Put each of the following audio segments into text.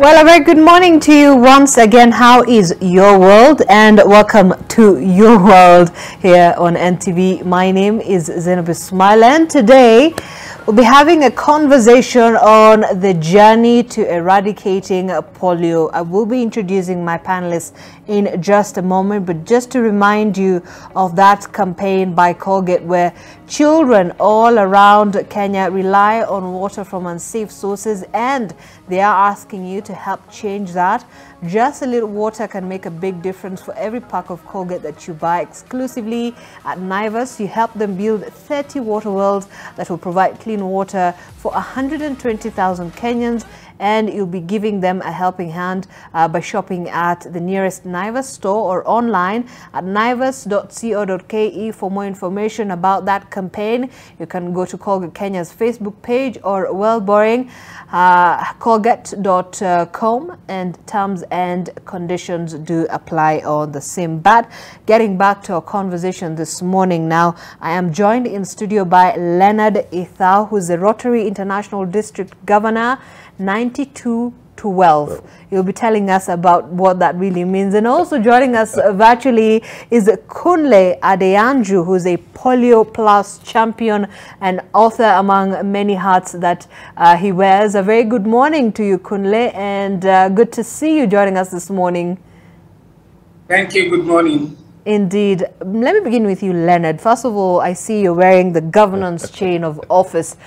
Well, a very good morning to you once again. How is your world? And welcome to Your World here on NTV. My name is Zainab Ismail, and today we'll be having a conversation on the journey to eradicating polio. I will be introducing my panelists in just a moment, but just to remind you of that campaign by Colgate, where children all around Kenya rely on water from unsafe sources, and they are asking you to help change that. Just a little water can make a big difference for every pack of Colgate that you buy exclusively at Naivas. You help them build 30 water wells that will provide clean water for 120,000 Kenyans, and you'll be giving them a helping hand by shopping at the nearest Naivas store or online at naivas.co.ke. For more information about that campaign, you can go to Colgate Kenya's Facebook page or Wellboring, colgate.com, and terms and conditions do apply on the same. But getting back to our conversation this morning now, I am joined in studio by Leonard Ithao, who's the Rotary International District Governor, 92-12. You'll be telling us about what that really means. And also joining us virtually is Kunle Adeyanju, who's a Polio Plus champion and author among many hats that he wears. A very good morning to you, Kunle, and good to see you joining us this morning. Thank you. Good morning. Indeed. Let me begin with you, Leonard. First of all, I see you're wearing the governance chain of office.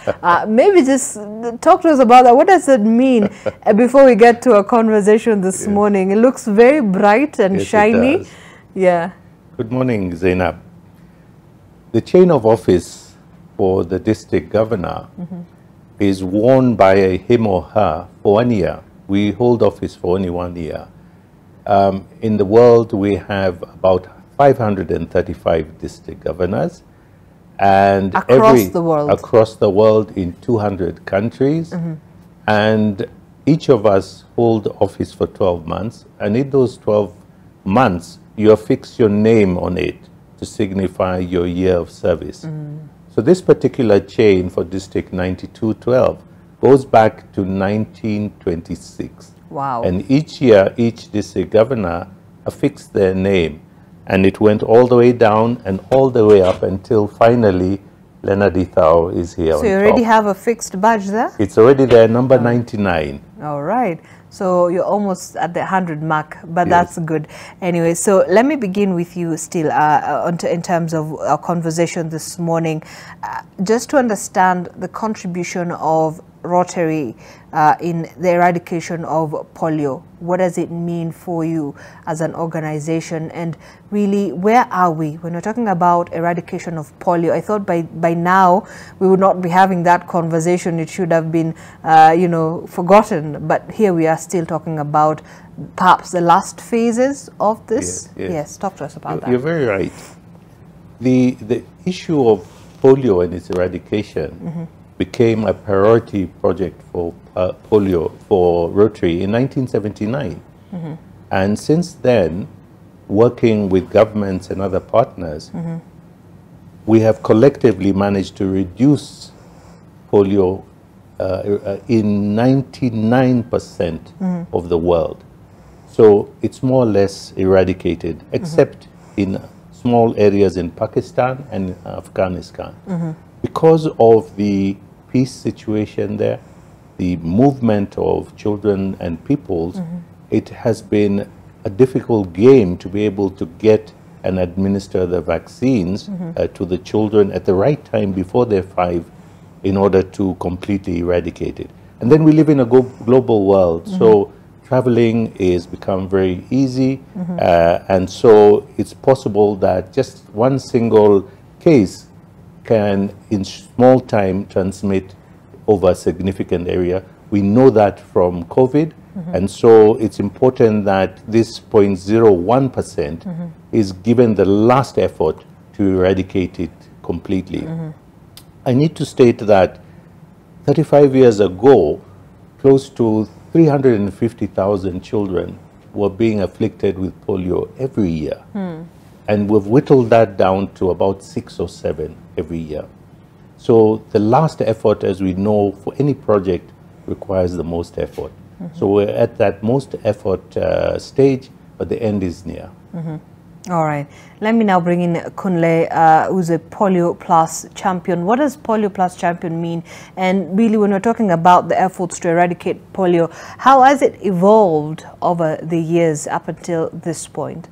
Maybe just talk to us about that. What does it mean before we get to a conversation this morning? It looks very bright and shiny. Yeah. Good morning, Zainab. The chain of office for the district governor is worn by him or her for 1 year. We hold office for only 1 year. In the world, we have about 535 district governors, and across the world in 200 countries, and each of us hold office for 12 months, and in those 12 months you affix your name on it to signify your year of service. So this particular chain for District 92-12 goes back to 1926. Wow. And each year, each district governor affixed their name, and it went all the way down and all the way up until finally Leonard Ithao is here. So you already have a fixed badge there? It's already there, number 99. All right. So you're almost at the 100 mark, but that's good. Anyway, so let me begin with you still in terms of our conversation this morning, just to understand the contribution of Rotary in the eradication of polio. What does it mean for you as an organization, and really, where are we when we're talking about eradication of polio? I thought by now we would not be having that conversation. It should have been forgotten, but here we are still talking about perhaps the last phases of this. Yes, talk to us about that. You're very right. The issue of polio and its eradication became a priority project for polio for Rotary in 1979. And since then, working with governments and other partners, we have collectively managed to reduce polio in 99% of the world. So it's more or less eradicated, except in small areas in Pakistan and Afghanistan. Because of the peace situation there, the movement of children and peoples, it has been a difficult game to be able to get and administer the vaccines to the children at the right time before they're 5 in order to completely eradicate it. And then we live in a global world, so traveling is become very easy, and so it's possible that just one single case can, in small time, transmit over a significant area. We know that from COVID, and so it's important that this 0.01% is given the last effort to eradicate it completely. I need to state that 35 years ago, close to 350,000 children were being afflicted with polio every year. And we've whittled that down to about 6 or 7 every year. So the last effort, as we know, for any project requires the most effort. So we're at that most effort stage, but the end is near. All right. Let me now bring in Kunle, who's a Polio Plus champion. What does Polio Plus champion mean? And really, when we're talking about the efforts to eradicate polio, how has it evolved over the years up until this point?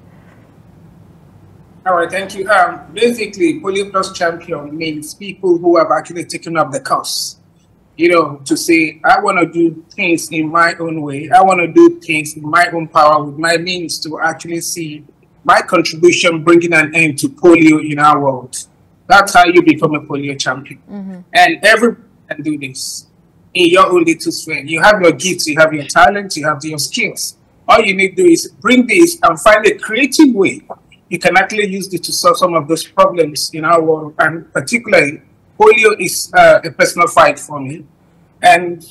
All right, thank you. Basically, Polio Plus champion means people who have actually taken up the cause. To say, I want to do things in my own way. I want to do things in my own power with my means to actually see my contribution bringing an end to polio in our world. That's how you become a polio champion. And everyone can do this in your own little sphere. You have your gifts, you have your talent, you have your skills. All you need to do is bring this and find a creative way you can actually use it to solve some of those problems in our world. And particularly, polio is a personal fight for me. And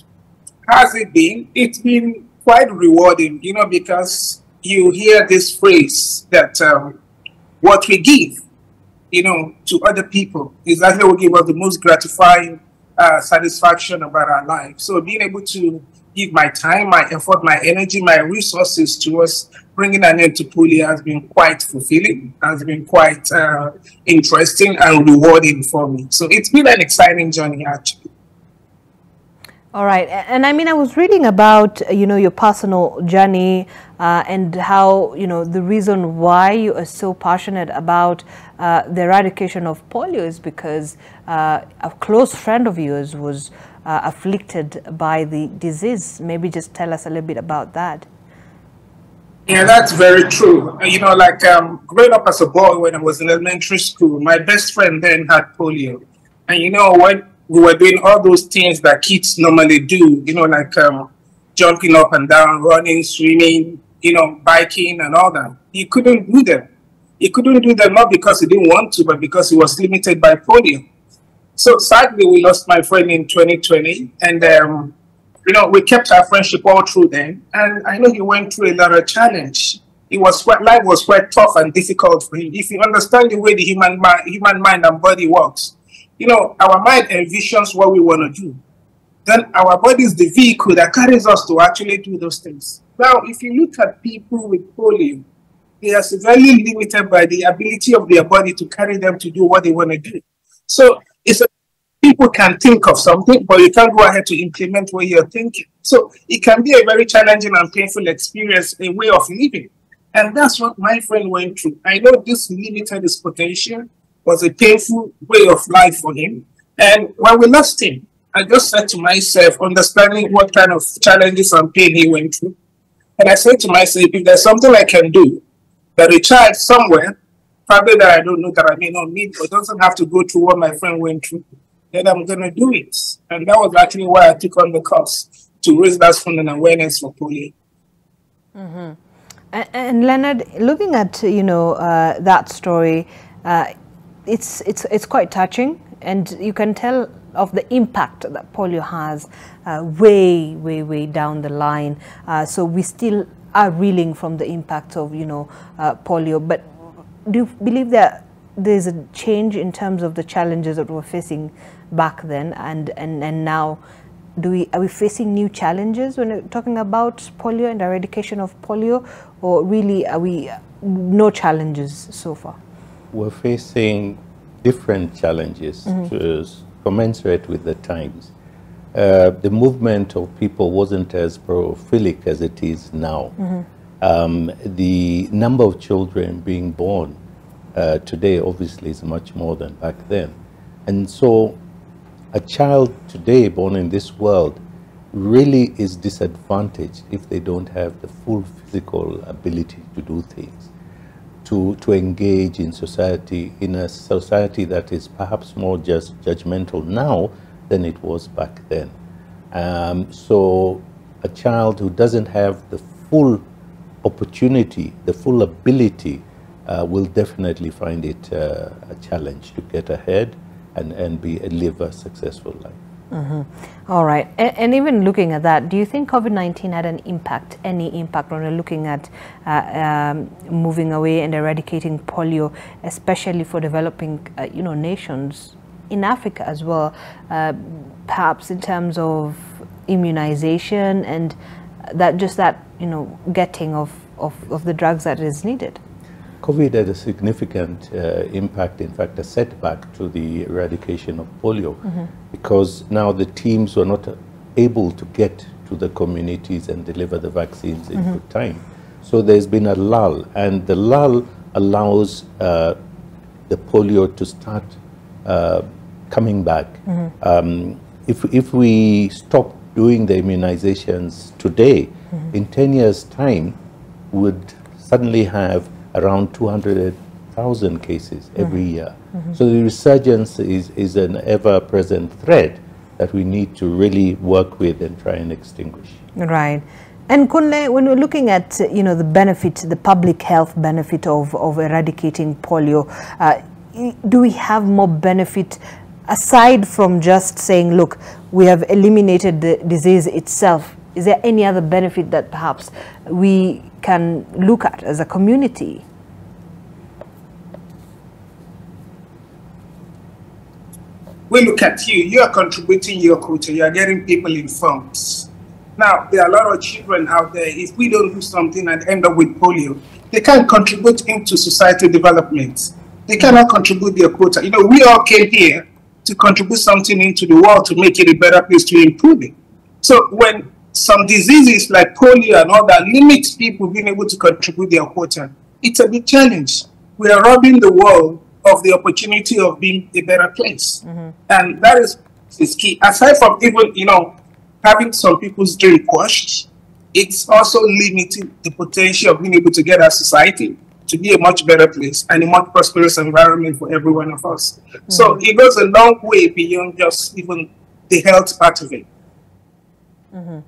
has it been? It's been quite rewarding, because you hear this phrase that what we give, to other people is actually what gives us the most gratifying satisfaction about our life. So being able to give my time, my effort, my energy, my resources towards bringing an end to polio has been quite fulfilling, has been quite interesting and rewarding for me. So it's been an exciting journey, actually. All right. And I mean, I was reading about, your personal journey and how, the reason why you are so passionate about the eradication of polio is because a close friend of yours was afflicted by the disease. Maybe just tell us a little bit about that. Yeah, that's very true. Growing up as a boy when I was in elementary school, my best friend then had polio. And when we were doing all those things that kids normally do, jumping up and down, running, swimming, biking and all that. He couldn't do them. He couldn't do them not because he didn't want to, but because he was limited by polio. So sadly, we lost my friend in 2020. And, we kept our friendship all through then. And I know he went through a lot of challenge. Life was quite tough and difficult for him. If you understand the way the human mind and body works, our mind envisions what we want to do. Then our body is the vehicle that carries us to actually do those things. Now, if you look at people with polio, they are severely limited by the ability of their body to carry them to do what they want to do. So people can think of something, but you can't go ahead to implement what you're thinking. So it can be a very challenging and painful experience, a way of living. And that's what my friend went through. I know this limited his potential was a painful way of life for him. And when we lost him, I just said to myself, understanding what kind of challenges and pain he went through. And I said to myself, if there's something I can do that a child somewhere, probably that I don't know, that I may not need, but doesn't have to go through what my friend went through, then I'm going to do it. And that was actually why I took on the course, to raise that fund and awareness for polio. And Leonard, looking at, that story, it's quite touching, and you can tell of the impact that polio has way down the line. So we still are reeling from the impact of polio. But do you believe that there's a change in terms of the challenges that we're facing back then and now? Are we facing new challenges when we're talking about polio and the eradication of polio, or really are we no challenges so far? We're facing different challenges to commensurate with the times. The movement of people wasn't as prolific as it is now. The number of children being born today obviously is much more than back then. And so a child today born in this world really is disadvantaged if they don't have the full physical ability to do things, to engage in society, in a society that is perhaps more just judgmental now than it was back then. So a child who doesn't have the full opportunity, the full ability, will definitely find it a challenge to get ahead and live a successful life. All right. And even looking at that, do you think COVID-19 had an impact, any impact when we're looking at moving away and eradicating polio, especially for developing, nations in Africa as well, perhaps in terms of immunization and getting of the drugs that is needed? COVID had a significant impact, in fact, a setback to the eradication of polio, because now the teams were not able to get to the communities and deliver the vaccines in good time. So there's been a lull, and the lull allows the polio to start coming back. If we stop doing the immunizations today, in 10 years' time, we would suddenly have around 200,000 cases every year. So the resurgence is an ever-present threat that we need to really work with and try and extinguish. Right. And Kunle, when we're looking at the benefit, the public health benefit of eradicating polio, do we have more benefit aside from just saying, look, we have eliminated the disease itself? Is there any other benefit that perhaps we can look at as a community? We look at you. You are contributing your quota. You are getting people informed. Now, there are a lot of children out there. If we don't do something and end up with polio, they can't contribute into society development. They cannot contribute their quota. We all came here to contribute something into the world to make it a better place to improve it. So when some diseases like polio and all that limit people being able to contribute their quota, it's a big challenge. We are robbing the world of the opportunity of being a better place. And that is key. Aside from even, having some people's dream quashed, it's also limiting the potential of being able to get our society to be a much better place and a much prosperous environment for every one of us. So it goes a long way beyond just even the health part of it. And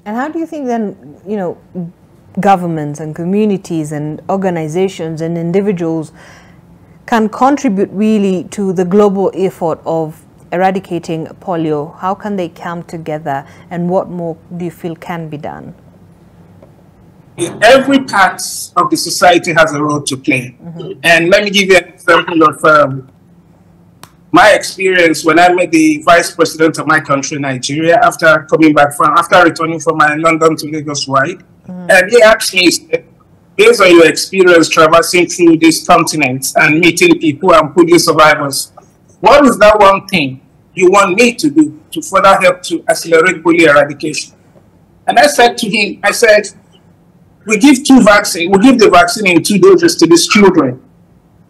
how do you think then, governments and communities and organizations and individuals can contribute really to the global effort of eradicating polio? How can they come together, and what more do you feel can be done? Every part of the society has a role to play. And let me give you an example of my experience when I met the vice president of my country, Nigeria, after returning from my London to Lagos ride. And he asked me, based on your experience traversing through this continent and meeting people and polio survivors, what is that one thing you want me to do to further help to accelerate polio eradication? And I said to him, we give the vaccine in 2 doses to these children.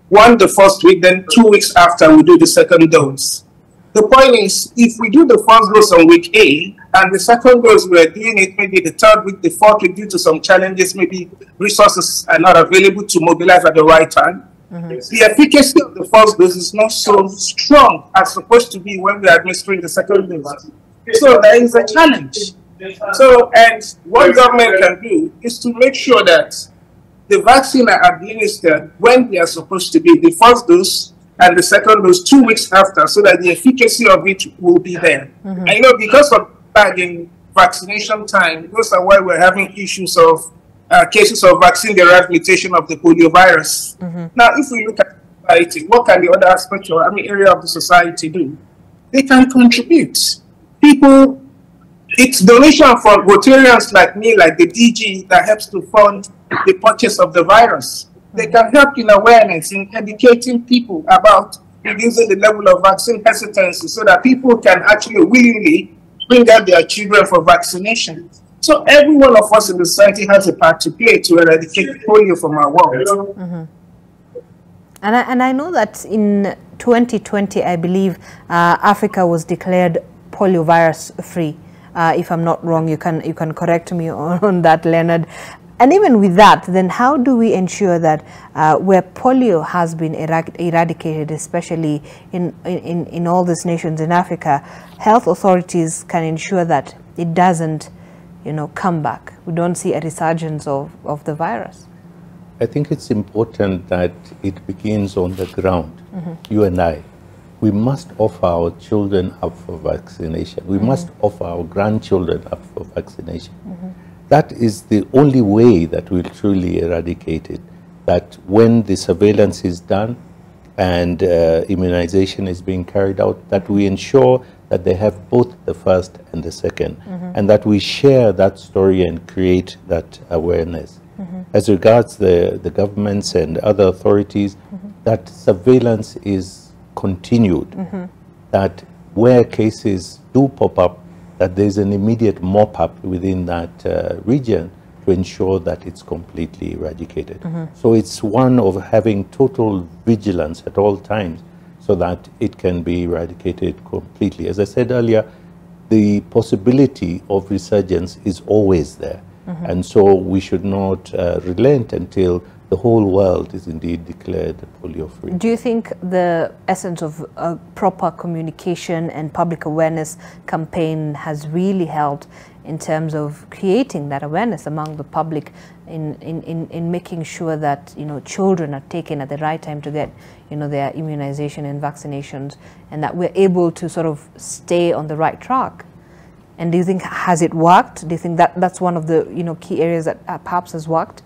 One the first week, then 2 weeks after we do the second dose. The point is, if we do the first dose on week A, and the second dose we're doing it maybe the third week, the fourth week, due to some challenges, maybe resources are not available to mobilize at the right time, the efficacy of the first dose is not so strong as supposed to be when we are administering the second dose. So there is a challenge. So, and what government can do is to make sure that the vaccine are administered when they are supposed to be, the first dose and the second dose 2 weeks after, so that the efficacy of it will be there. And because of that in vaccination time, those are why we're having issues of cases of vaccine-derived mutation of the polio virus. Now, if we look at society, what can the other aspect or area of the society do? They can contribute. It's donation from Rotarians like me, like the DG, that helps to fund the purchase of the virus. They can help in awareness, in educating people about reducing the level of vaccine hesitancy so that people can actually willingly bring out their children for vaccination. So every one of us in the society has a part to play to eradicate polio from our world. And I know that in 2020, I believe, Africa was declared polio virus free. If I'm not wrong, you can correct me on that, Leonard. And even with that, then how do we ensure that where polio has been eradicated, especially in all these nations in Africa, health authorities can ensure that it doesn't, come back? We don't see a resurgence of the virus. I think it's important that it begins on the ground, you and I. We must offer our children up for vaccination. We must offer our grandchildren up for vaccination. That is the only way that we'll truly eradicate it. That when the surveillance is done and immunization is being carried out, that we ensure that they have both the first and the second, and that we share that story and create that awareness. As regards the governments and other authorities, that surveillance is continued, that where cases do pop up, that there's an immediate mop-up within that region to ensure that it's completely eradicated. So it's one of having total vigilance at all times so that it can be eradicated completely. As I said earlier, the possibility of resurgence is always there. And so we should not relent until the whole world is indeed declared polio-free. Do you think the essence of proper communication and public awareness campaign has really helped in terms of creating that awareness among the public in making sure that, you know, children are taken at the right time to get, you know, their immunization and vaccinations, and that we're able to sort of stay on the right track? And do you think, has it worked? Do you think that that's one of the, you know, key areas that perhaps has worked?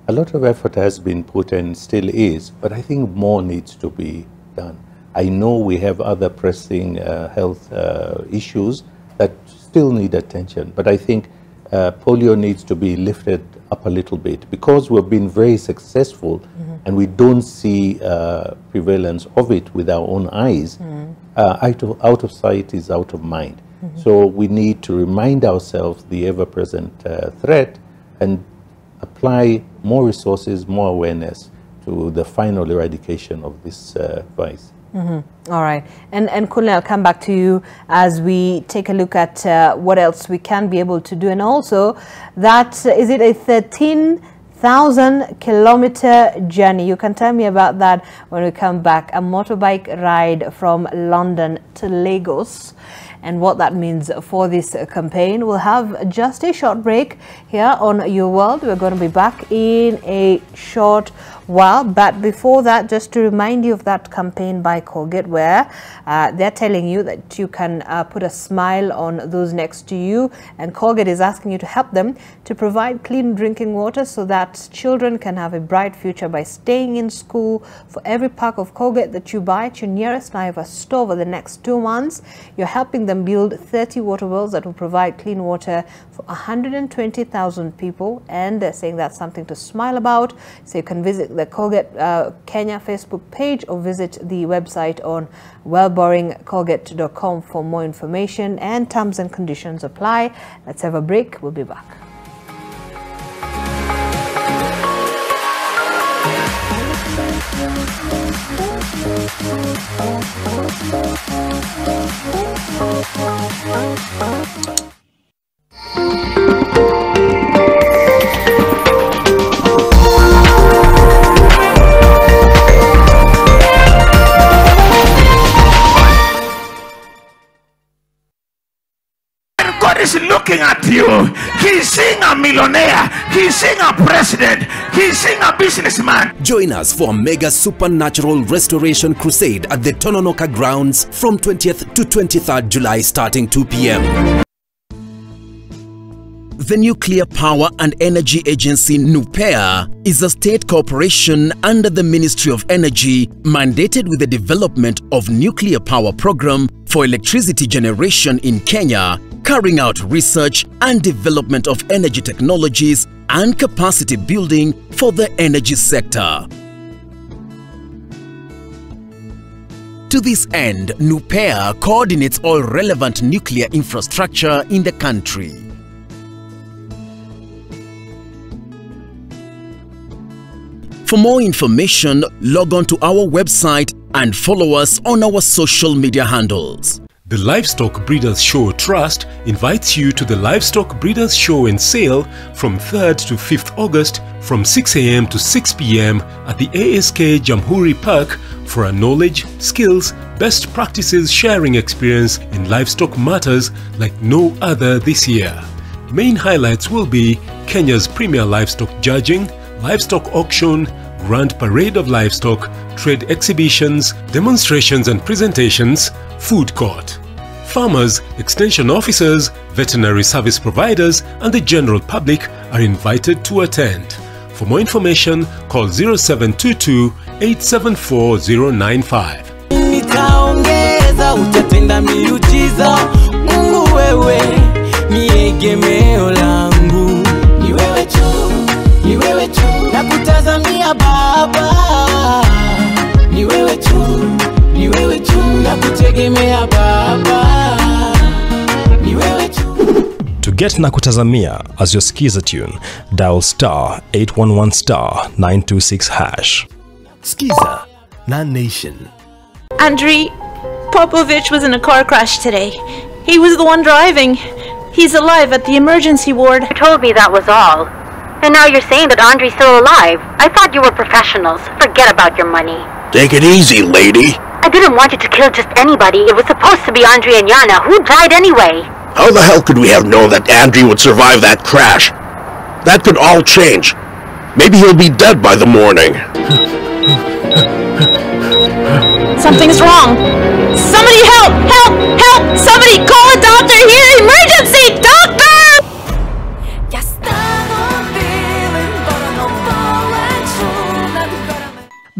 A lot of effort has been put and still is, but I think more needs to be done. I know we have other pressing health issues that still need attention, but I think polio needs to be lifted up a little bit because we've been very successful and we don't see prevalence of it with our own eyes. Out of sight is out of mind. So we need to remind ourselves the ever-present threat and apply more resources, more awareness to the final eradication of this vice. All right. And Kunle, I'll come back to you as we take a look at what else we can be able to do. And also that, is it a 13,000-kilometer journey? You can tell me about that when we come back. A motorbike ride from London to Lagos, and what that means for this campaign. We'll have just a short break here on Your World. We're going to be back in a short while, but before that, just to remind you of that campaign by Colgate, where they're telling you that you can put a smile on those next to you, and Colgate is asking you to help them to provide clean drinking water so that children can have a bright future by staying in school. For every pack of Colgate that you buy at your nearest Naivas store over the next 2 months, you're helping them build 30 water wells that will provide clean water for 120,000 people, and they're saying that's something to smile about. So you can visit the Colgate Kenya Facebook page or visit the website on wellboringcolgate.com for more information, and terms and conditions apply. Let's have a break. We'll be back. God is looking at you. He's seeing a millionaire, he's seeing a president, he's seeing a businessman. Join us for a mega supernatural restoration crusade at the Tononoka grounds from 20th to 23rd July starting 2 p.m. The Nuclear Power and Energy Agency NUPEA is a state corporation under the Ministry of Energy mandated with the development of nuclear power program for electricity generation in Kenya, carrying out research and development of energy technologies and capacity building for the energy sector. To this end, NUPEA coordinates all relevant nuclear infrastructure in the country. For more information, log on to our website and follow us on our social media handles. The Livestock Breeders Show Trust invites you to the Livestock Breeders Show and Sale from 3rd to 5th August from 6 a.m. to 6 p.m. at the ASK Jamhuri Park for a knowledge, skills, best practices sharing experience in livestock matters like no other this year. Main highlights will be Kenya's premier livestock judging, livestock auction, grand parade of livestock, trade exhibitions, demonstrations and presentations, food court. Farmers, extension officers, veterinary service providers and the general public are invited to attend. For more information, call 0722 874 095. ukaongeza, utatenda miujiza. Mungu wewe ni egemeo langu, ni wewe tu, ni wewe tu, nakutazamia Baba, ni wewe tu, ni wewe tu, nakutegemea Baba, ni wewe tu. To get Nakutazamia as your skiza tune, dial star 811 star 926 hash. Skiza, non-nation. Andriy Popovich was in a car crash today. He was the one driving. He's alive at the emergency ward. You told me that was all. And now you're saying that Andriy's still alive. I thought you were professionals. Forget about your money. Take it easy, lady. I didn't want you to kill just anybody. It was supposed to be Andriy and Yana. Who died anyway? How the hell could we have known that Andriy would survive that crash? That could all change. Maybe he'll be dead by the morning. Something's wrong. Somebody help! Help! Help! Somebody call a doctor here! Emergency! Doctor!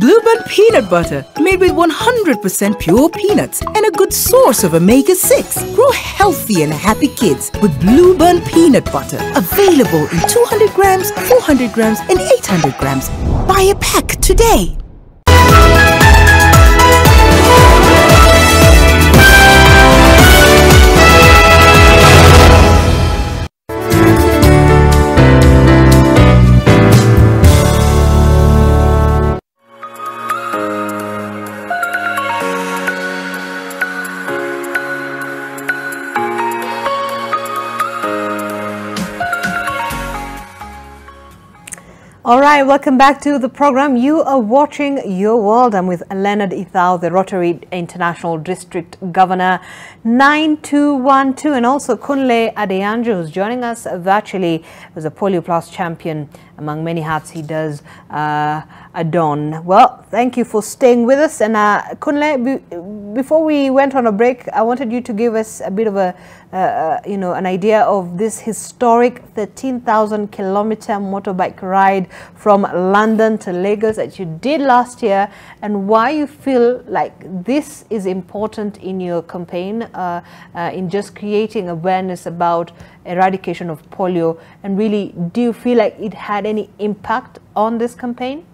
Blueband peanut butter, made with 100% pure peanuts and a good source of omega-6. Grow healthy and happy kids with Blueband peanut butter. Available in 200 grams, 400 grams, and 800 grams. Buy a pack today. All right, welcome back to the program. You are watching Your World. I'm with Leonard Ithao, the Rotary International District Governor 9212, and also Kunle Adeyanju, who's joining us virtually as a Polio Plus champion. Among many hats he does adorn. Well, thank you for staying with us. And Kunle, before we went on a break, I wanted you to give us a bit of a an idea of this historic 13,000-kilometer motorbike ride from London to Lagos that you did last year, and why you feel like this is important in your campaign, in just creating awareness about eradication of polio. And really, do you feel like it had any impact on this campaign?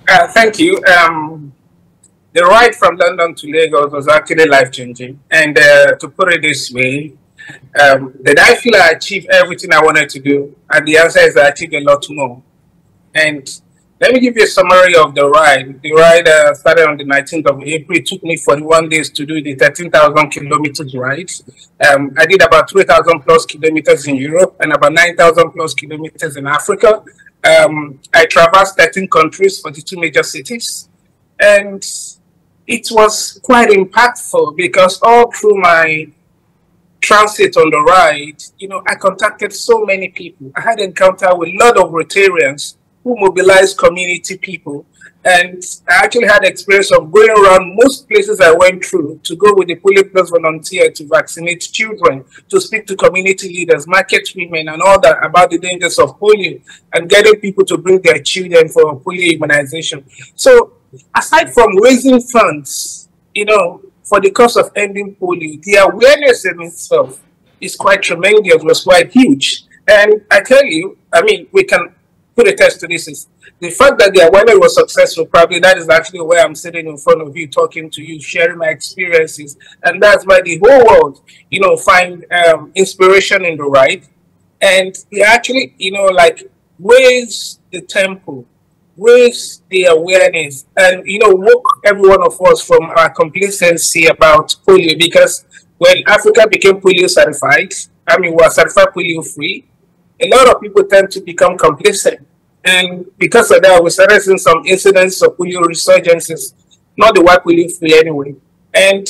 Thank you. The ride from London to Lagos was actually life-changing. And to put it this way, did I feel I achieved everything I wanted to do? And the answer is I achieved a lot more. And let me give you a summary of the ride. The ride started on the 19th of April. It took me 41 days to do the 13,000 kilometers ride. I did about 3,000 plus kilometers in Europe and about 9,000 plus kilometers in Africa. I traversed 13 countries, 42 major cities. And it was quite impactful because all through my transit on the ride, I contacted so many people. I had encounter with a lot of Rotarians who mobilized community people. And I actually had experience of going around most places I went through to go with the Polio Plus volunteer to vaccinate children, to speak to community leaders, market women, and all that about the dangers of polio, and getting people to bring their children for polio immunization. So aside from raising funds, for the cause of ending polio, the awareness in itself is quite tremendous, was quite huge. And I tell you, we can put a test to this, is the fact that the awareness was successful. Probably that is actually where I'm sitting in front of you, talking to you, sharing my experiences. And that's why the whole world, find inspiration in the ride. And they actually, raise the tempo, raise the awareness, and woke every one of us from our complacency about polio. Because when Africa became polio certified, we were certified polio free, a lot of people tend to become complacent, and because of that, we started seeing some incidents of polio resurgences, not the white polio free anyway. And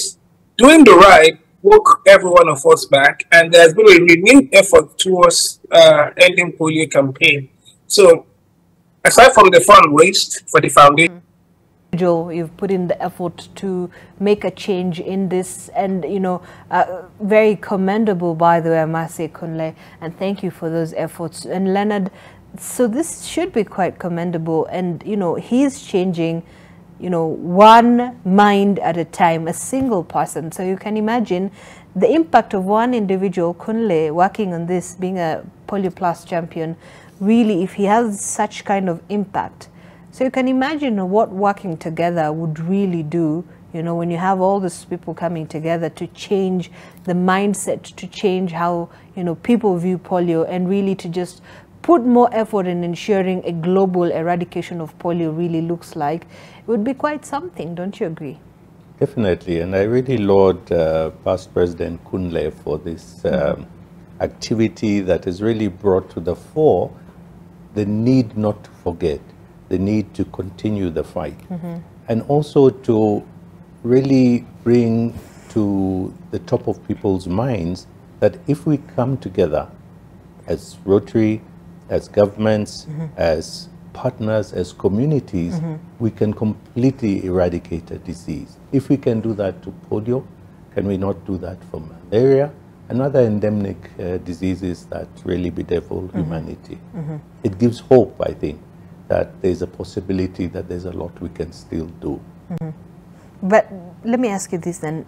doing the ride woke every one of us back, and there's been a renewed effort towards ending polio campaign. So aside from the fund raised for the foundation, Joe, you've put in the effort to make a change in this, and very commendable, by the way, I must say, Kunle, and thank you for those efforts. And Leonard, so this should be quite commendable, and he's changing one mind at a time, a single person. So you can imagine the impact of one individual, Kunle, working on this, being a Polio Plus champion, really, if he has such kind of impact. So you can imagine what working together would really do, when you have all these people coming together to change the mindset, to change how, people view polio, and really to just put more effort in ensuring a global eradication of polio really looks like. It would be quite something, don't you agree? Definitely, and I really laud past President Kunle for this activity that has really brought to the fore the need not to forget, the need to continue the fight, and also to really bring to the top of people's minds that if we come together as Rotary, as governments, as partners, as communities, we can completely eradicate a disease. If we can do that to polio, can we not do that for malaria and other endemic diseases that really bedevil humanity? It gives hope, I think, that there's a possibility that there's a lot we can still do. But let me ask you this then.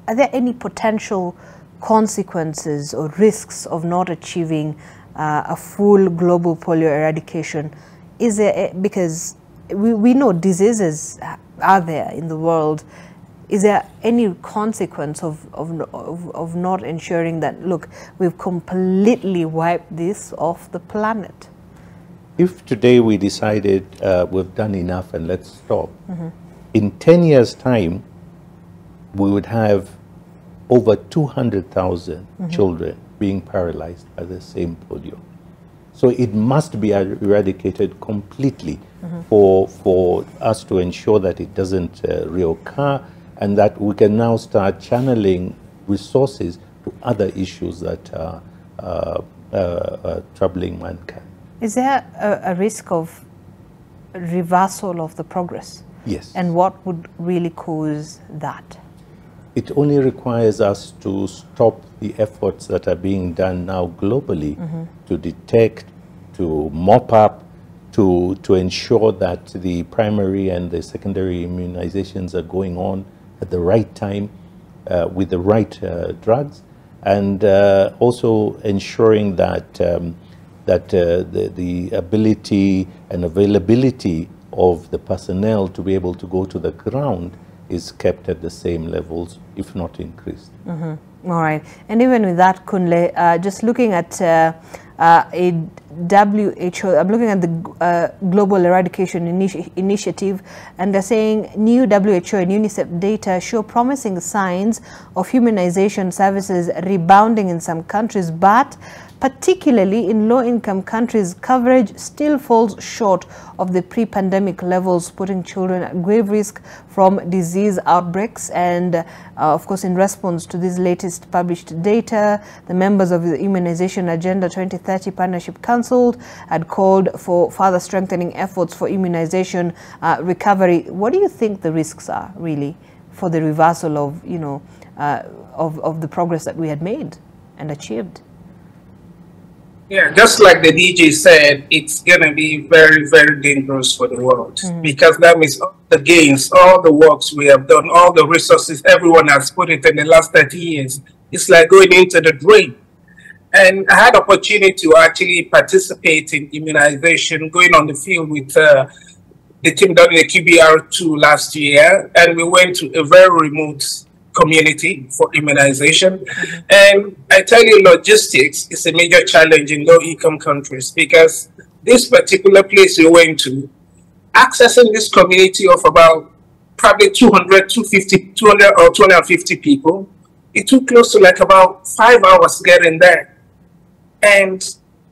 Are there any potential consequences or risks of not achieving a full global polio eradication? Is there, because we know diseases are there in the world, is there any consequence of not ensuring that, look, we've completely wiped this off the planet? If today we decided we've done enough and let's stop, in 10 years' time, we would have over 200,000 children being paralyzed by the same polio. So it must be eradicated completely for us to ensure that it doesn't reoccur, and that we can now start channeling resources to other issues that are troubling mankind. Is there a risk of reversal of the progress? Yes. And what would really cause that? It only requires us to stop the efforts that are being done now globally to detect, to mop up, to ensure that the primary and the secondary immunizations are going on at the right time with the right drugs, and also ensuring that the ability and availability of the personnel to be able to go to the ground is kept at the same levels, if not increased. All right. And even with that, Kunle, just looking at a WHO, I'm looking at the Global Eradication Initiative, and they're saying new WHO and UNICEF data show promising signs of immunization services rebounding in some countries, but particularly in low-income countries, coverage still falls short of the pre-pandemic levels, putting children at grave risk from disease outbreaks. And of course, in response to this latest published data, the members of the Immunization Agenda 2030 Partnership Council had called for further strengthening efforts for immunization recovery. What do you think the risks are, really, for the reversal of, of the progress that we had made and achieved? Yeah, just like the DJ said, it's going to be very, very dangerous for the world, because that means all the gains, all the works we have done, all the resources everyone has put it in the last 30 years, it's like going into the drain. And I had opportunity to actually participate in immunization, going on the field with the team done in the QBR2 last year, and we went to a very remote community for immunization. And I tell you, logistics is a major challenge in low-income countries, because this particular place we went to, accessing this community of about probably 200 or 250 people, it took close to like about 5 hours getting there. And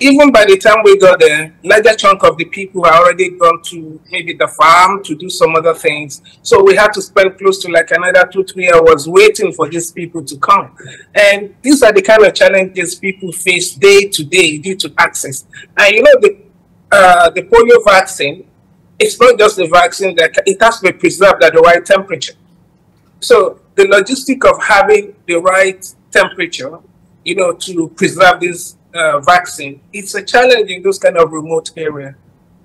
even by the time we got there, larger chunk of the people had already gone to maybe the farm to do some other things. So we had to spend close to like another 2-3 hours waiting for these people to come. And these are the kind of challenges people face day to day due to access. And the polio vaccine, it's not just the vaccine, that it has to be preserved at the right temperature. So the logistic of having the right temperature, to preserve this vaccine, it's a challenge in those kind of remote area.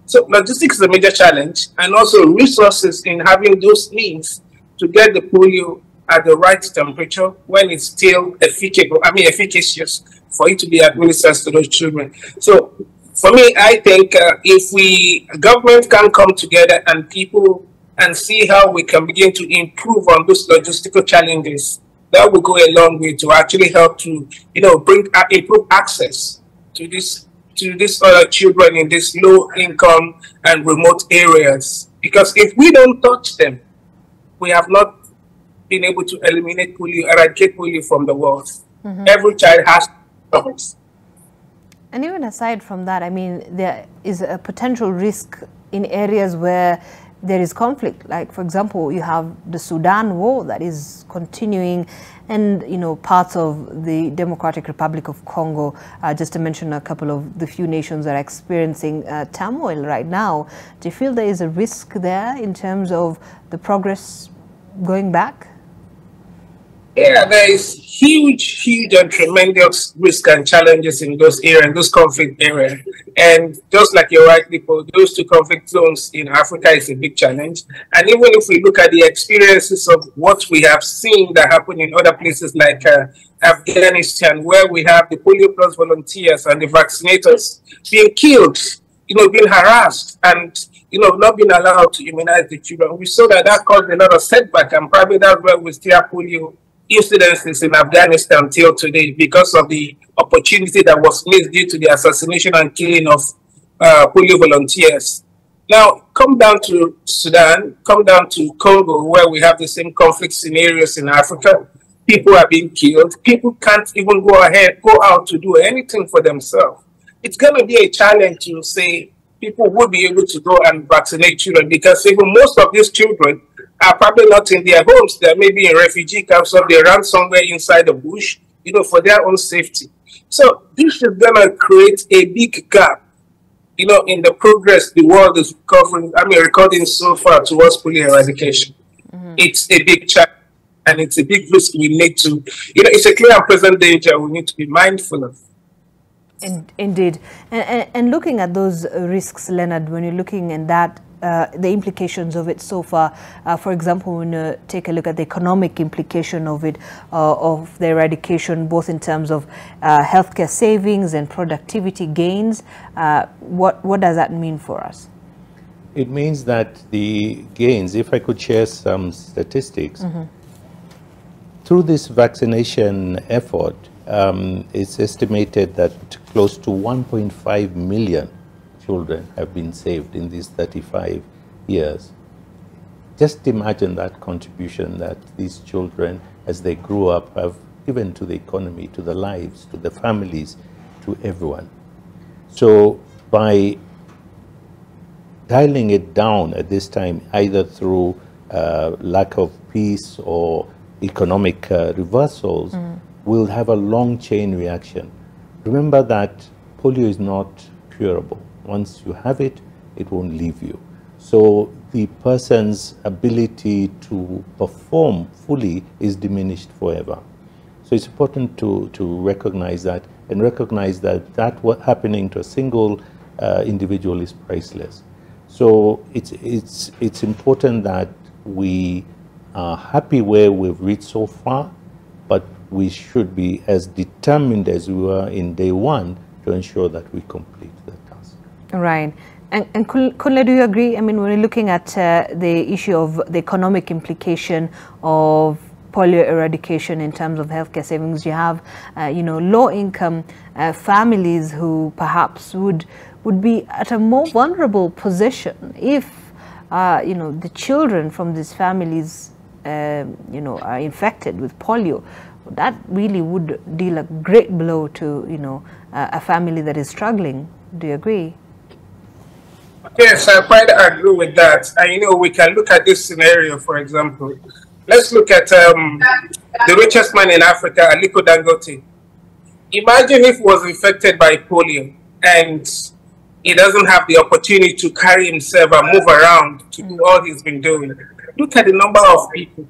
So logistics is a major challenge, and also resources in having those means to get the polio at the right temperature when it's still efficacious for it to be administered to those children. So for me, I think if government can come together and people and see how we can begin to improve on those logistical challenges, that will go a long way to actually help to, improve access to these other children in these low income and remote areas. Because if we don't touch them, we have not been able to eradicate polio from the world. Every child has problems. And even aside from that, I mean, there is a potential risk in areas where there is conflict. Like, for example, you have the Sudan war that is continuing, and, parts of the Democratic Republic of Congo, just to mention a couple of the few nations that are experiencing turmoil right now. Do you feel there is a risk there in terms of the progress going back? Yeah, there is huge and tremendous risk and challenges in those areas, those conflict areas. And just like you rightly put, those two conflict zones in Africa is a big challenge. And even if we look at the experiences of what we have seen that happen in other places like Afghanistan, where we have the Polio Plus volunteers and the vaccinators being killed, being harassed, and not being allowed to immunize the children. We saw that caused a lot of setback, and probably that's where we still have polio incidences in Afghanistan till today, because of the opportunity that was missed due to the assassination and killing of polio volunteers. Now, come down to Sudan, come down to Congo, where we have the same conflict scenarios in Africa. People are being killed. People can't even go out to do anything for themselves. It's going to be a challenge to say people would be able to go and vaccinate children, because even most of these children are probably not in their homes. They may be in refugee camps, or they run somewhere inside the bush, for their own safety. So this is going to create a big gap, in the progress the world is recording so far towards polio eradication. It's a big challenge, and it's a big risk we need to, it's a clear and present danger we need to be mindful of. Indeed. And looking at those risks, Leonard, when you're looking at that, the implications of it so far, for example, when you take a look at the economic implication of it, of the eradication, both in terms of healthcare savings and productivity gains, what does that mean for us? It means that the gains, if I could share some statistics, through this vaccination effort, it's estimated that close to 1.5 million children have been saved in these 35 years. Just imagine that contribution that these children, as they grew up, have given to the economy, to the lives, to the families, to everyone. So by dialing it down at this time, either through lack of peace or economic reversals, we'll have a long chain reaction. Remember that polio is not curable. Once you have it, it won't leave you. So the person's ability to perform fully is diminished forever. So it's important to recognize that, and recognize that what happening to a single individual is priceless. So it's important that we are happy where we've reached so far, but we should be as determined as we were in day one to ensure that we complete the task. Right. And Kunle, do you agree? I mean, when you're looking at the issue of the economic implication of polio eradication in terms of healthcare savings, you have, low-income families who perhaps would be at a more vulnerable position if, the children from these families, are infected with polio. That really would deal a great blow to, a family that is struggling. Do you agree? Yes, I quite agree with that. And, we can look at this scenario, for example. Let's look at the richest man in Africa, Aliko Dangote. Imagine if he was infected by polio and he doesn't have the opportunity to carry himself and move around to do all he's been doing. Look at the number of people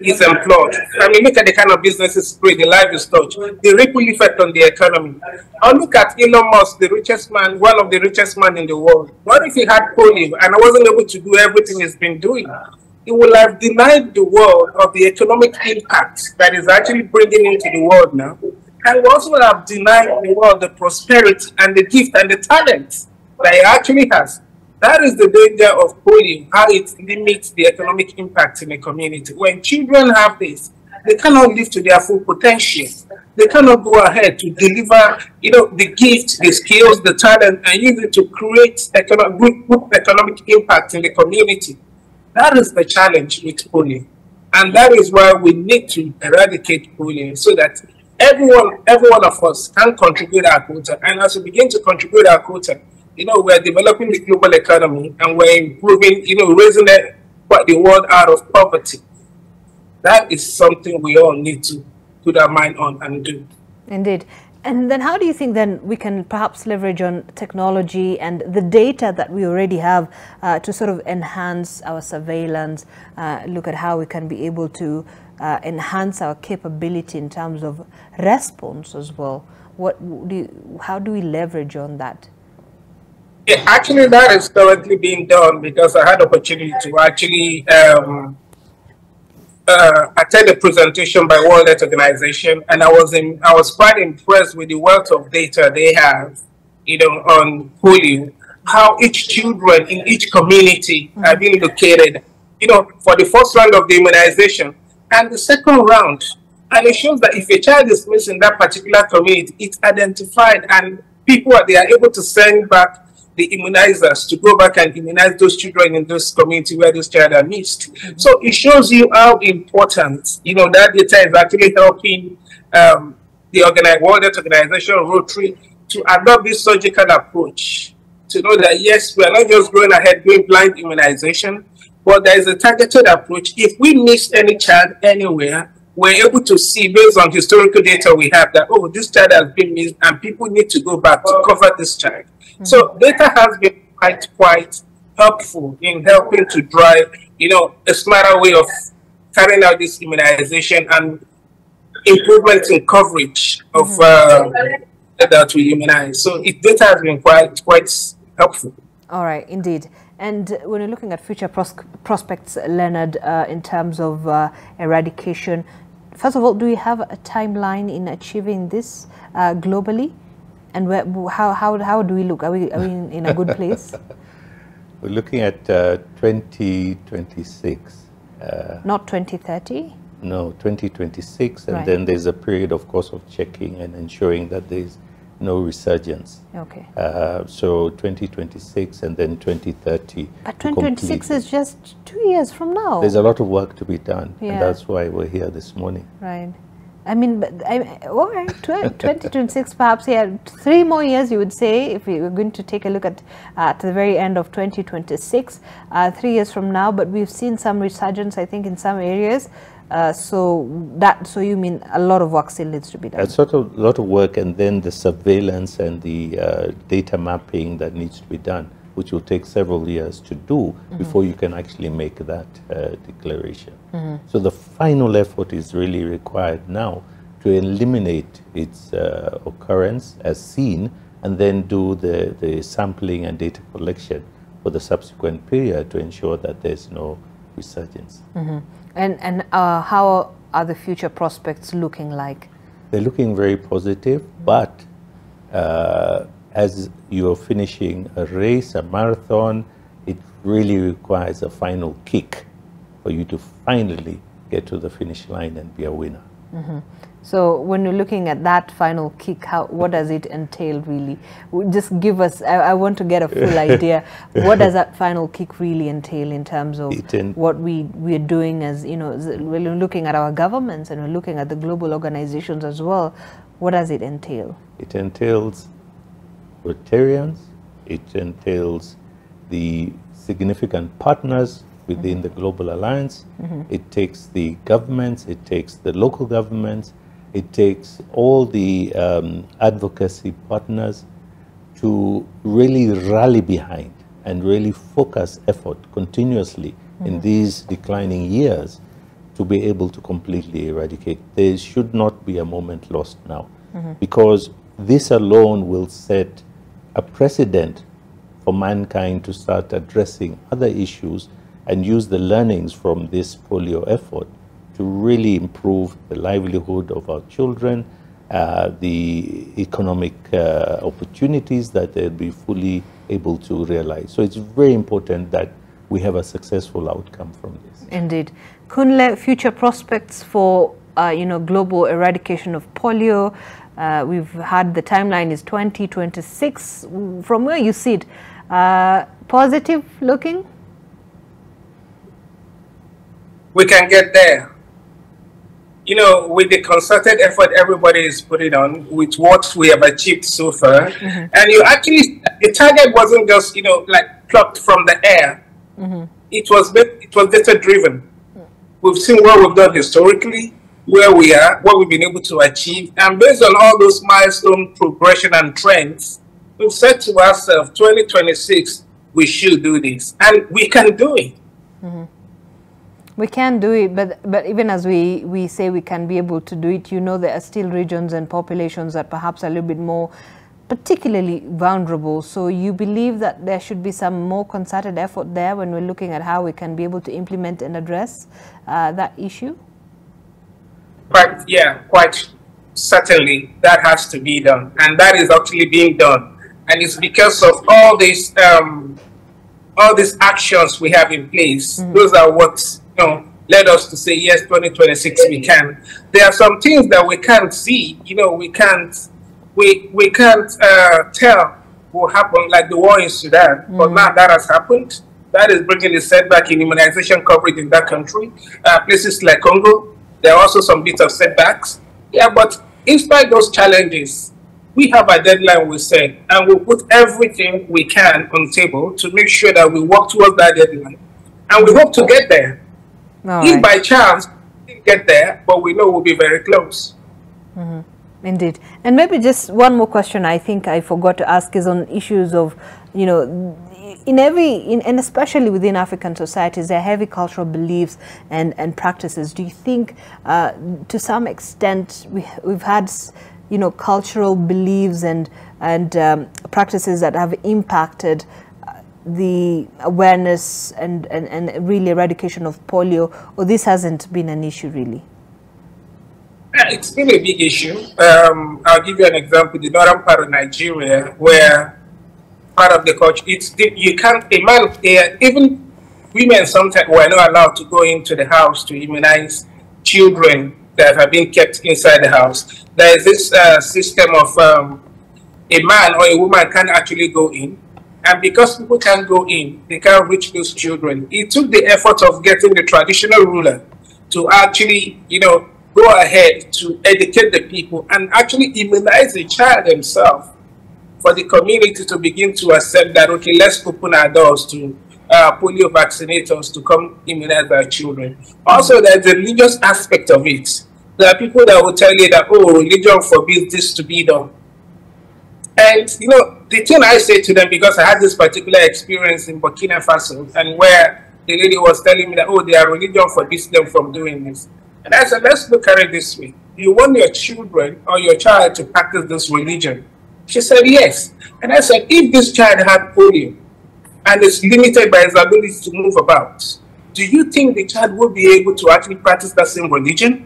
is employed. I mean, look at the kind of businesses spread, the life is touched, the ripple effect on the economy. Or look at Elon Musk, the richest man, one of the richest men in the world. What if he had polio and I wasn't able to do everything he's been doing? He will have denied the world of the economic impact that is actually bringing into the world now. And we also have denied the world the prosperity and the gift and the talent that he actually has. That is the danger of polio, how it limits the economic impact in a community. When children have this, they cannot live to their full potential. They cannot go ahead to deliver, the gift, the skills, the talent, and use it to create good economic impact in the community. That is the challenge with polio. And that is why we need to eradicate polio so that every one of us can contribute our quota. And as we begin to contribute our quota, we're developing the global economy and we're improving, raising the world out of poverty. That is something we all need to put our mind on and do. Indeed. And then how do you think then we can perhaps leverage on technology and the data that we already have to sort of enhance our surveillance, look at how we can be able to enhance our capability in terms of response as well? How do we leverage on that? Yeah, actually, that is currently being done because I had the opportunity to actually attend a presentation by World Health Organization, and I was quite impressed with the wealth of data they have, on polio, how each children in each community are being located, for the first round of the immunization and the second round. And it shows that if a child is missing in that particular community, it's identified and they are able to send back the immunizers to go back and immunize those children in those community where those children are missed. So it shows you how important, that data is actually helping the World Health Organization, Rotary, to adopt this surgical approach, to know that, yes, we are not just going ahead doing blind immunization, but there is a targeted approach. If we miss any child anywhere, we're able to see based on historical data we have that, this child has been missed and people need to go back to cover this child. So data has been quite helpful in helping to drive, a smarter way of carrying out this immunization and improvements in coverage of that we immunize. So data has been quite helpful. All right, indeed. And when you're looking at future prospects, Leonard, in terms of eradication, first of all, do we have a timeline in achieving this globally? And how do we look? Are we in a good place? We're looking at 2026. Not 2030? No, 2026. And right. Then there's a period, of course, of checking and ensuring that there's no resurgence. Okay. So 2026 and then 2030. But 2026 is just 2 years from now. There's a lot of work to be done. Yeah. And that's why we're here this morning. Right. I mean, all right, 2026 perhaps, 3 more years you would say, if we were going to take a look at the very end of 2026, 3 years from now, but we've seen some resurgence, I think, in some areas. So you mean a lot of work still needs to be done? A lot of work, and then the surveillance and the data mapping that needs to be done, which will take several years to do before you can actually make that declaration. So the final effort is really required now to eliminate its occurrence as seen, and then do the sampling and data collection for the subsequent period to ensure that there's no resurgence. And how are the future prospects looking like? They're looking very positive, but as you're finishing a race, a marathon, it really requires a final kick for you to finally get to the finish line and be a winner. So when you're looking at that final kick, what does it entail really? Just give us, I want to get a full idea. What does that final kick really entail in terms of what we're doing as, when we're looking at our governments and we're looking at the global organizations as well, what does it entail? It entails Rotarians, it entails the significant partners within the Global Alliance. It takes the governments, it takes the local governments, it takes all the advocacy partners to really rally behind and really focus effort continuously in these declining years to be able to completely eradicate. There should not be a moment lost now, because this alone will set a precedent for mankind to start addressing other issues and use the learnings from this polio effort to really improve the livelihood of our children, the economic opportunities that they'll be fully able to realize. So it's very important that we have a successful outcome from this. Indeed. Kunle, future prospects for global eradication of polio. We've had the timeline is 2026. From where you sit, positive looking? We can get there. You know, with the concerted effort everybody is putting on, with what we have achieved so far, and you actually, the target wasn't just, like plucked from the air. It was data driven. We've seen what we've done historically, where we are, what we've been able to achieve, and based on all those milestone progression and trends, we've said to ourselves, 2026, we should do this, and we can do it. We can do it, but even as we say we can be able to do it, there are still regions and populations that perhaps are a little bit more particularly vulnerable. So you believe that there should be some more concerted effort there when we're looking at how we can be able to implement and address that issue? Quite certainly that has to be done, and that is actually being done, and it's because of all these actions we have in place. Those are what led us to say yes, 2026 we can. There are some things that we can't see. We can't tell what happened, like the war in Sudan. But now that has happened. That is bringing a setback in immunization coverage in that country. Places like Congo, there are also some bits of setbacks. Yeah, but in spite of those challenges, we have a deadline we set, and we'll put everything we can on the table to make sure that we work towards that deadline. And we hope to get there. If by chance we didn't get there, but we know we'll be very close. Indeed. And maybe just one more question I think I forgot to ask is on issues of, and especially within African societies, there are heavy cultural beliefs and practices. Do you think to some extent we've had, cultural beliefs and practices that have impacted the awareness and really eradication of polio, or this hasn't been an issue really? It's been a big issue. I'll give you an example. The northern part of Nigeria, where part of the culture, even women sometimes were not allowed to go into the house to immunize children that have been kept inside the house. There is this system of a man or a woman can actually go in. And because people can't go in, they can't reach those children. It took the effort of getting the traditional ruler to actually, go ahead to educate the people and actually immunize the child himself, for the community to begin to accept that, okay, let's open our doors to polio vaccinators to come immunize our children. Also, there's a religious aspect of it. There are people that will tell you that, oh, religion forbids this to be done. And, the thing I say to them, because I had this particular experience in Burkina Faso, and where the lady was telling me that, oh, their religion forbids them from doing this. And I said, let's look at it this way. You want your children or your child to practice this religion? She said, yes. And I said, if this child had polio and is limited by his ability to move about, do you think the child will be able to actually practice that same religion?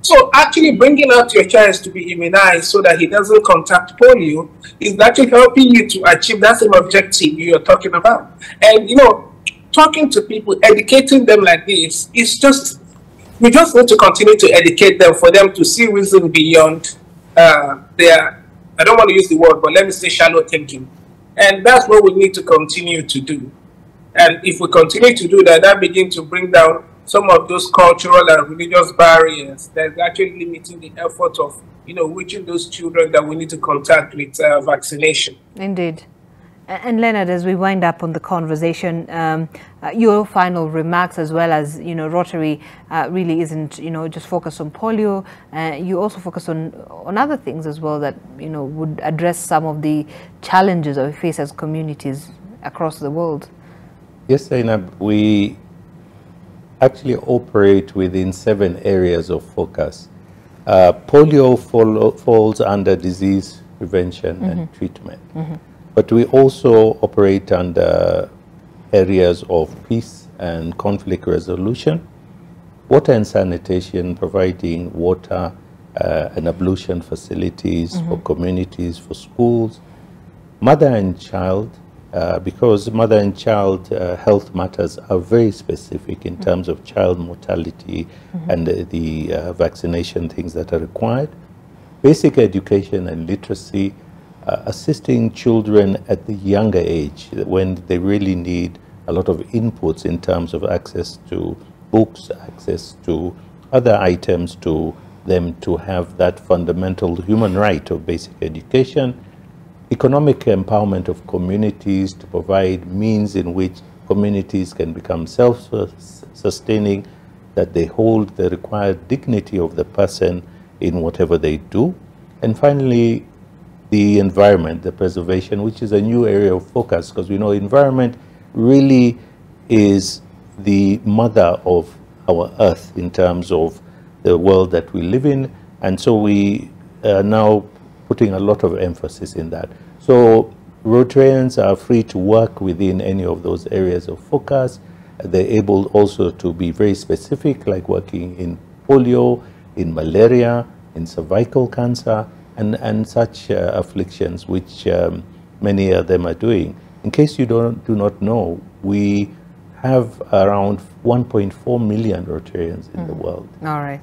So actually bringing out your child to be immunized so that he doesn't contact polio is actually helping you to achieve that same objective you're talking about. And, talking to people, educating them like this, is just, we just need to continue to educate them for them to see reason beyond their, I don't want to use the word, but let me say shallow thinking. And that's what we need to continue to do. And if we continue to do that, that begins to bring down some of those cultural and religious barriers that's actually limiting the effort of, reaching those children that we need to contact with vaccination. Indeed. And Leonard, as we wind up on the conversation, your final remarks, as well as, Rotary really isn't, just focused on polio. You also focus on other things as well that, would address some of the challenges that we face as communities across the world. Yes, Zainab, actually operate within 7 areas of focus. Polio falls under disease prevention and treatment. But we also operate under areas of peace and conflict resolution, water and sanitation, providing water and ablution facilities for communities, for schools, mother and child, because mother and child health matters are very specific in terms of child mortality and the vaccination things that are required. Basic education and literacy, assisting children at the younger age when they really need a lot of inputs in terms of access to books, access to other items to them to have that fundamental human right of basic education. Economic empowerment of communities to provide means in which communities can become self-sustaining, that they hold the required dignity of the person in whatever they do. And finally, the environment, the preservation, which is a new area of focus, because we know environment really is the mother of our earth in terms of the world that we live in. And so we are now putting a lot of emphasis in that. So Rotarians are free to work within any of those areas of focus. They're able also to be very specific, like working in polio, in malaria, in cervical cancer, and such afflictions, which many of them are doing. In case you do not know, we have around 1.4 million Rotarians in the world. All right.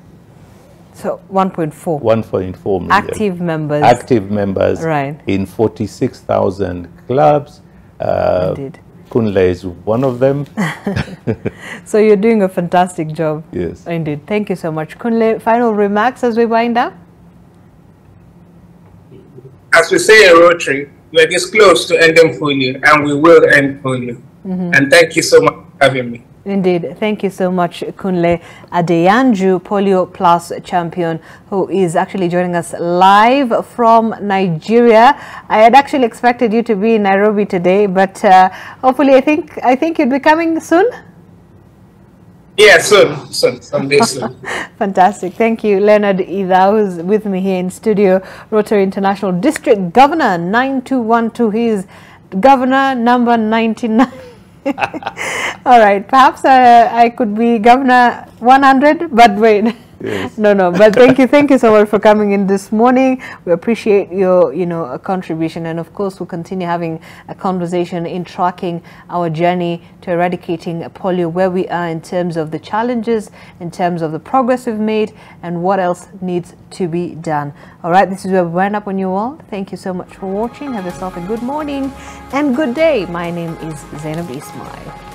So 1.4. 1.4 million. Active members. Active members. Right. In 46,000 clubs. Indeed. Kunle is one of them. So you're doing a fantastic job. Yes. Indeed. Thank you so much. Kunle, final remarks as we wind up? As we say in Rotary, we're this close to ending polio, and we will end polio. And thank you so much for having me. Indeed. Thank you so much, Kunle Adeyanju, Polio Plus champion, who is actually joining us live from Nigeria. I had actually expected you to be in Nairobi today, but hopefully I think you'll be coming soon. Yeah, someday soon. Fantastic. Thank you, Leonard Ida, who's with me here in studio, Rotary International District Governor 9212. He is Governor number 99. All right, perhaps I could be Governor 100, but wait. Yes. No, but thank you so much for coming in this morning. We appreciate your contribution, and of course we'll continue having a conversation in tracking our journey to eradicating polio, where we are in terms of the challenges, in terms of the progress we've made, and what else needs to be done. All right, this is where we wind up on you all. Thank you so much for watching. Have yourself a good morning and good day. My name is Zainab Ismail.